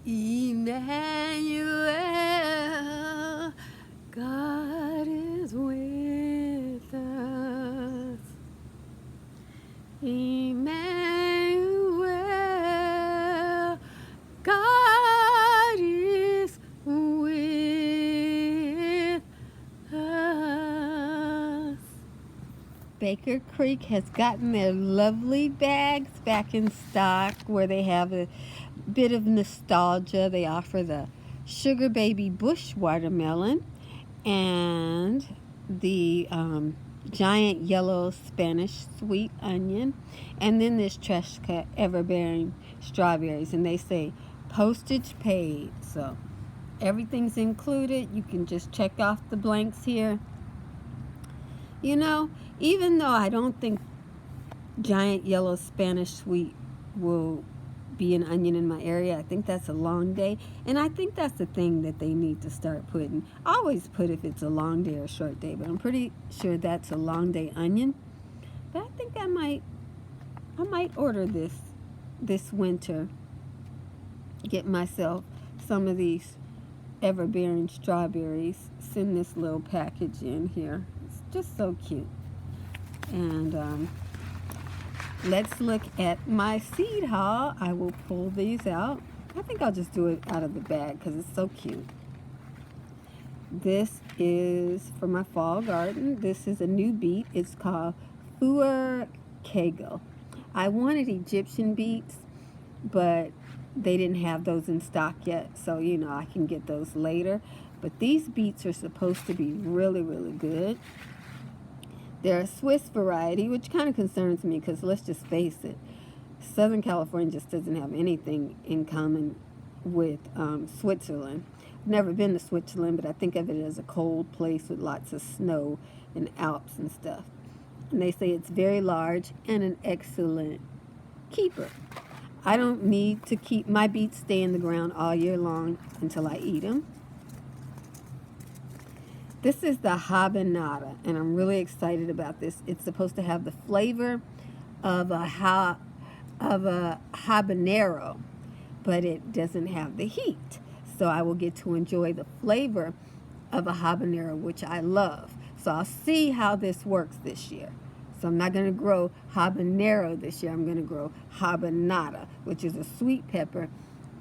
Emmanuel, God is with us. Emmanuel, God is with us. Baker Creek has gotten their lovely bags back in stock where they have a bit of nostalgia. They offer the Sugar Baby Bush watermelon and the giant yellow Spanish sweet onion, and then this Treska Everbearing strawberries, and they say postage paid, so everything's included. You can just check off the blanks here. You know, even though I don't think giant yellow Spanish sweet will be an onion in my area, I think that's a long day, and I think that's the thing that they need to start putting. I always put if it's a long day or a short day, but I'm pretty sure that's a long day onion. But I think I might order this winter. Get myself some of these Everbearing strawberries. Send this little package in here. It's just so cute. And let's look at my seed haul. I will pull these out. I think I'll just do it out of the bag because it's so cute. This is for my fall garden. This is a new beet. It's called Kegel. I wanted Egyptian beets, but they didn't have those in stock yet, so you know I can get those later. But these beets are supposed to be really, really good. They're a Swiss variety, which kind of concerns me because let's just face it, Southern California just doesn't have anything in common with Switzerland. I've never been to Switzerland, but I think of it as a cold place with lots of snow and Alps and stuff. And they say it's very large and an excellent keeper. I don't need to keep my beets stay in the ground all year long until I eat them. This is the Habanero, and I'm really excited about this. It's supposed to have the flavor of a habanero, but it doesn't have the heat. So I will get to enjoy the flavor of a habanero, which I love. So I'll see how this works this year. So I'm not going to grow habanero this year. I'm going to grow habanada, which is a sweet pepper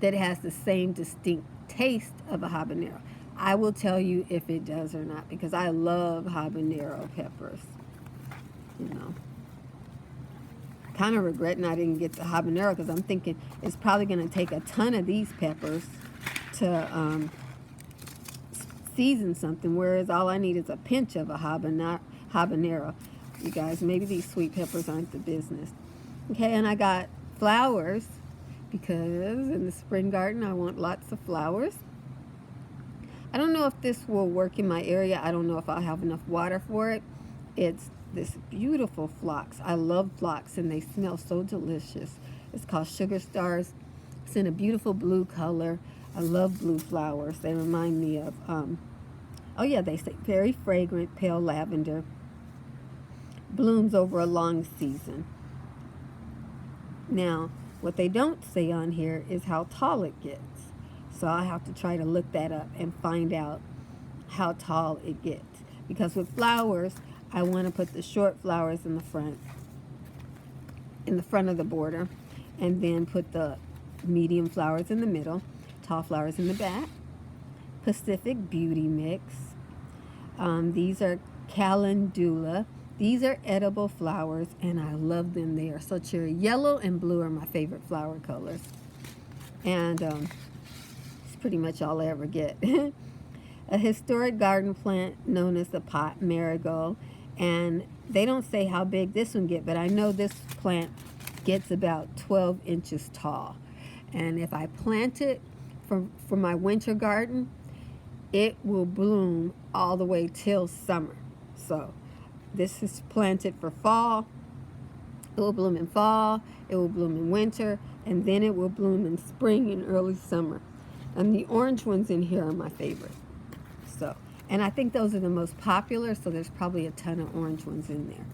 that has the same distinct taste of a habanero. I will tell you if it does or not, because I love habanero peppers. You know, kind of regretting I didn't get the habanero because I'm thinking it's probably going to take a ton of these peppers to season something, whereas all I need is a pinch of a habanero. You guys, maybe these sweet peppers aren't the business. Okay, and I got flowers because in the spring garden I want lots of flowers. I don't know if this will work in my area. I don't know if I'll have enough water for it. It's this beautiful phlox. I love phlox and they smell so delicious. It's called Sugar Stars. It's in a beautiful blue color. I love blue flowers. They remind me of, oh yeah, they say very fragrant, pale lavender. Blooms over a long season. Now, what they don't say on here is how tall it gets. So I'll have to try to look that up and find out how tall it gets. Because with flowers, I want to put the short flowers in the front of the border, and then put the medium flowers in the middle, tall flowers in the back. Pacific Beauty Mix. These are Calendula. These are edible flowers, and I love them. They are so cherry. Yellow and blue are my favorite flower colors. And it's pretty much all I ever get. A historic garden plant known as the pot marigold. And they don't say how big this one gets, but I know this plant gets about 12 inches tall. And if I plant it for my winter garden, it will bloom all the way till summer. So this is planted for fall. It will bloom in fall, it will bloom in winter, and then it will bloom in spring and early summer. And the orange ones in here are my favorite. So, and I think those are the most popular, so there's probably a ton of orange ones in there.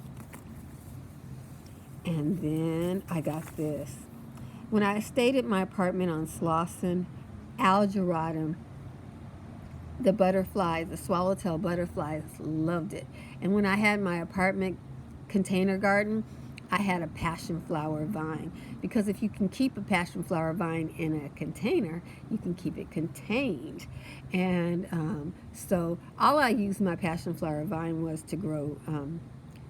And then I got this. When I stayed at my apartment on Slauson, algeratum, the butterflies, the swallowtail butterflies, loved it. And when I had my apartment container garden, I had a passion flower vine, because if you can keep a passion flower vine in a container, you can keep it contained. And so all I used my passion flower vine was to grow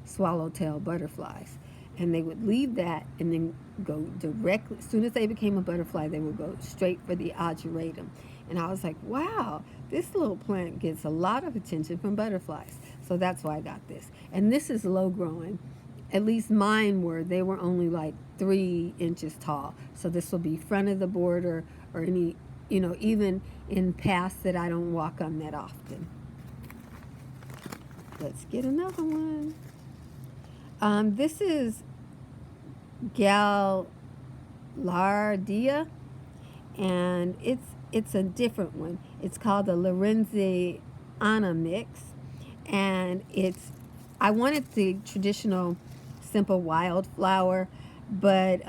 swallowtail butterflies. And they would leave that and then go directly, as soon as they became a butterfly, they would go straight for the ageratum. And I was like, wow, this little plant gets a lot of attention from butterflies. So that's why I got this. And this is low growing. At least mine were. They were only like 3 inches tall. So this will be front of the border, or any, even in paths that I don't walk on that often. Let's get another one. This is Galella Dia, and it's a different one. It's called the Lorenziana mix, and I wanted the traditional simple wildflower, but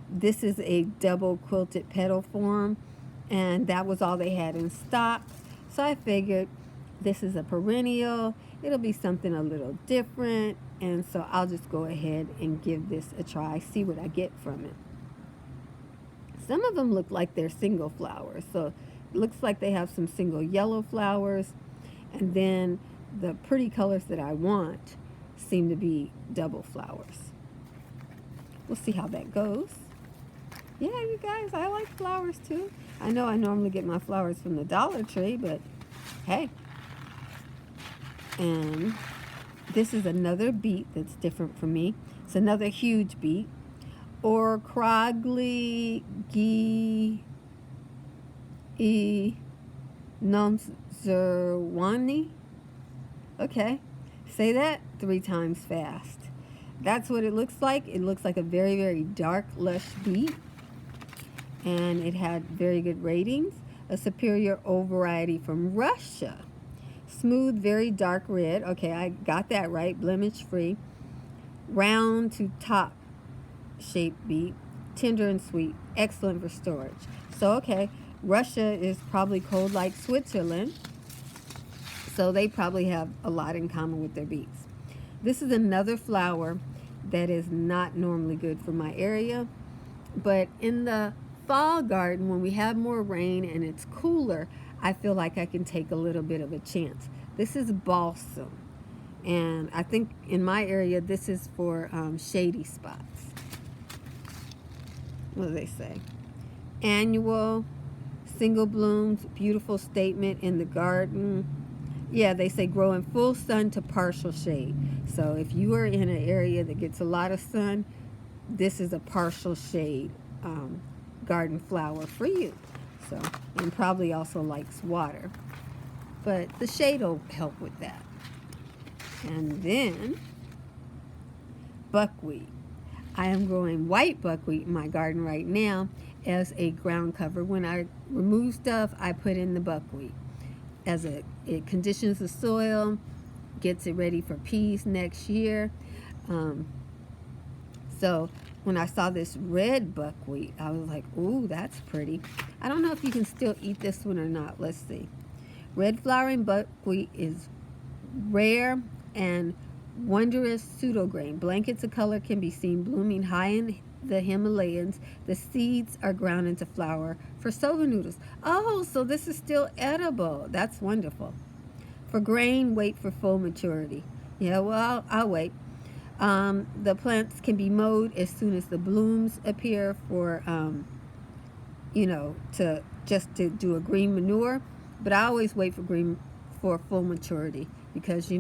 this is a double quilted petal form, and that was all they had in stock. So I figured this is a perennial. It'll be something a little different, and so I'll just go ahead and give this a try, see what I get from it. Some of them look like they're single flowers, so it looks like they have some single yellow flowers, and then the pretty colors that I want seem to be double flowers. We'll see how that goes. Yeah, you guys, I like flowers too. I know I normally get my flowers from the Dollar Tree, but hey. And this is another beet that's different from me. It's another huge beet. Or Crogly Suwannee. Okay, say that 3 times fast. That's what it looks like. It looks like a very, very dark, lush beet. And it had very good ratings. A superior old variety from Russia. Smooth, very dark red. Okay, I got that right. Blemish free. Round to top shaped beet. Tender and sweet. Excellent for storage. So, okay, Russia is probably cold like Switzerland. So they probably have a lot in common with their beets. This is another flower that is not normally good for my area. But in the fall garden, when we have more rain and it's cooler, I feel like I can take a little bit of a chance. This is balsam. And I think in my area, this is for shady spots. What do they say? Annual, single blooms, beautiful statement in the garden. Yeah, they say grow in full sun to partial shade. So if you are in an area that gets a lot of sun, this is a partial shade garden flower for you. So, and probably also likes water. But the shade will help with that. And then buckwheat. I am growing white buckwheat in my garden right now as a ground cover. When I remove stuff, I put in the buckwheat. It conditions the soil, gets it ready for peas next year. So when I saw this red buckwheat, I was like, ooh, that's pretty. I don't know if you can still eat this one or not. Let's see. Red flowering buckwheat is rare and wondrous pseudograin. Blankets of color can be seen blooming high in the Himalayas. The seeds are ground into flour for soba noodles. Oh, so this is still edible. That's wonderful. For grain, wait for full maturity. Yeah, well, I'll wait. The plants can be mowed as soon as the blooms appear for, to do a green manure. But I always wait for full maturity because,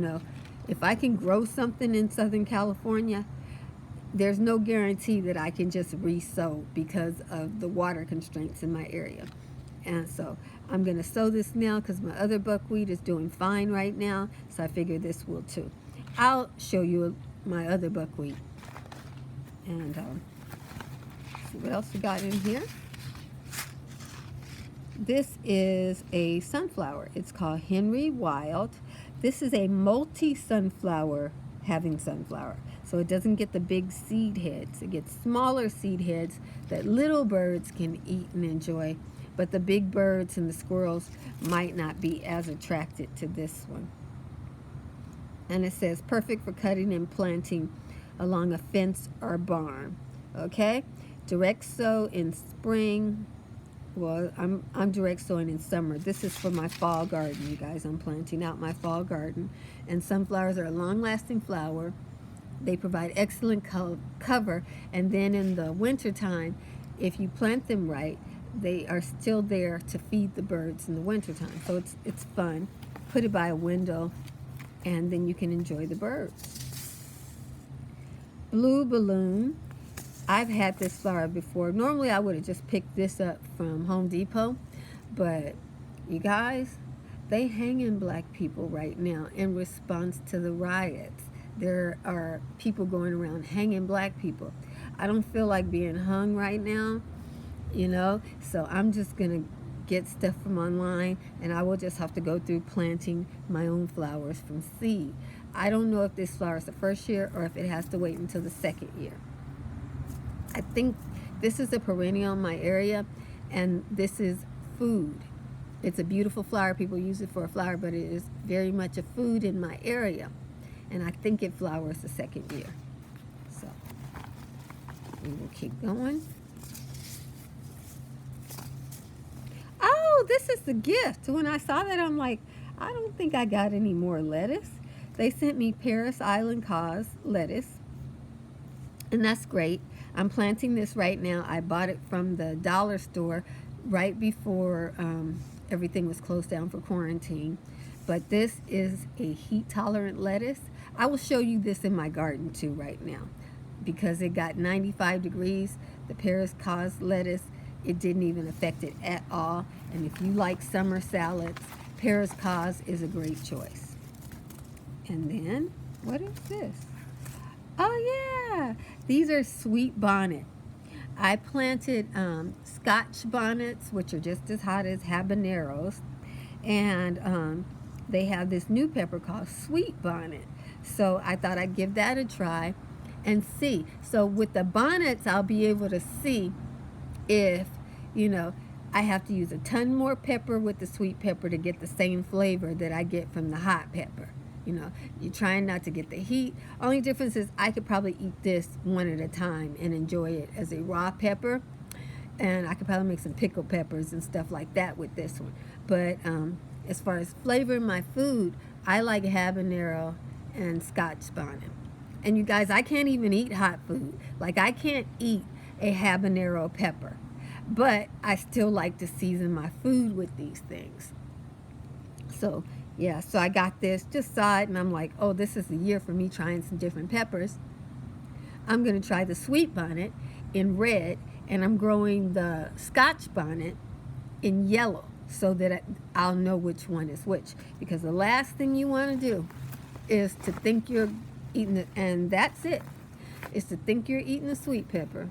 if I can grow something in Southern California, there's no guarantee that I can just re-sow because of the water constraints in my area. And so I'm going to sow this now because my other buckwheat is doing fine right now. So I figure this will too. I'll show you my other buckwheat. And see what else we got in here. This is a sunflower. It's called Henry Wild. This is a multi-sunflower having sunflower. So it doesn't get the big seed heads. It gets smaller seed heads that little birds can eat and enjoy. but the big birds and the squirrels might not be as attracted to this one. And it says perfect for cutting and planting along a fence or barn. Okay, direct sow in spring. Well, I'm direct sowing in summer. This is for my fall garden, you guys. I'm planting out my fall garden. And sunflowers are a long-lasting flower. They provide excellent cover. And then in the wintertime, if you plant them right, they are still there to feed the birds in the wintertime. So it's fun. Put it by a window, and then you can enjoy the birds. Blue balloon. I've had this flower before. Normally I would have just picked this up from Home Depot, but you guys, they hang in black people right now in response to the riots. There are people going around hanging black people. I don't feel like being hung right now, you know, so I'm just gonna get stuff from online, and I will just have to go through planting my own flowers from seed. I don't know if this flower is the first year or if it has to wait until the second year. I think this is a perennial in my area, and this is food. It's a beautiful flower. People use it for a flower, but it is very much a food in my area, and I think it flowers the second year. So we will keep going. Oh, this is the gift. When I saw that, I'm like, I don't think I got any more lettuce. They sent me Parris Island Cause lettuce, and that's great. I'm planting this right now. I bought it from the dollar store right before everything was closed down for quarantine. But this is a heat-tolerant lettuce. I will show you this in my garden too right now, because it got 95 degrees. The Parris Cause lettuce, it didn't even affect it at all. And if you like summer salads, Parris Cause is a great choice. And then, what is this? Oh yeah, these are sweet bonnet. I planted Scotch bonnets, which are just as hot as habaneros, and they have this new pepper called sweet bonnet. So I thought I'd give that a try and see. So with the bonnets, I'll be able to see if, you know, I have to use a ton more pepper with the sweet pepper to get the same flavor that I get from the hot pepper. You know, you're trying not to get the heat. Only difference is I could probably eat this one at a time and enjoy it as a raw pepper. And I could probably make some pickled peppers and stuff like that with this one. But as far as flavoring my food, I like habanero and Scotch bonnet. And you guys, I can't even eat hot food. Like, I can't eat a habanero pepper. But I still like to season my food with these things. So yeah, so I got this, just saw it, and I'm like, oh, this is the year for me trying some different peppers. I'm going to try the sweet bonnet in red, and I'm growing the Scotch bonnet in yellow so that I'll know which one is which. Because the last thing you want to do is to think you're eating it, and that's it, is to think you're eating a sweet pepper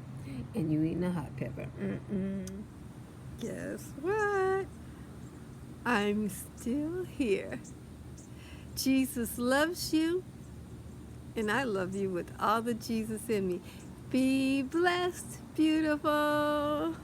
and you eating a hot pepper. Guess what? I'm still here. Jesus loves you, and I love you with all the Jesus in me. Be blessed, beautiful.